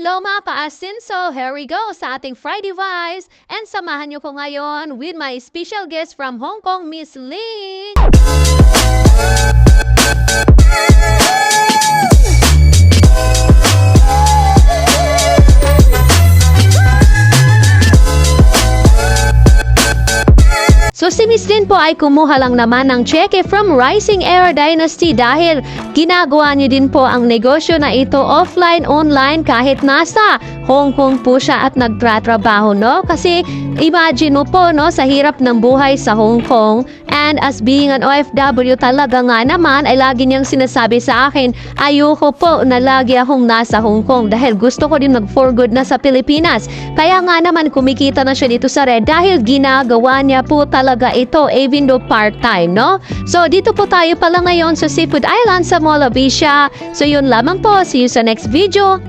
Hello mga ka-asin! So here we go sa ating Friday Vibes and samahan niyo ko ngayon with my special guest from Hong Kong, Miss Ling! So si Miss Lin po ay kumuha lang naman ng cheque from Rising Air Dynasty dahil ginagawa niyo din po ang negosyo na ito offline, online kahit nasa Hong Kong po siya at nagtratrabaho, no? Kasi imagine mo po, no, sa hirap ng buhay sa Hong Kong and as being an OFW talaga nga naman ay lagi niyang sinasabi sa akin, ayoko po na lagi akong nasa Hong Kong dahil gusto ko din mag-for good na sa Pilipinas. Kaya nga naman kumikita na siya dito sa Red dahil ginagawa niya po talaga ito even though part-time, no? So dito po tayo pala ngayon sa Seafood Island sa Mall of Asia. So yun lamang po. See you sa next video.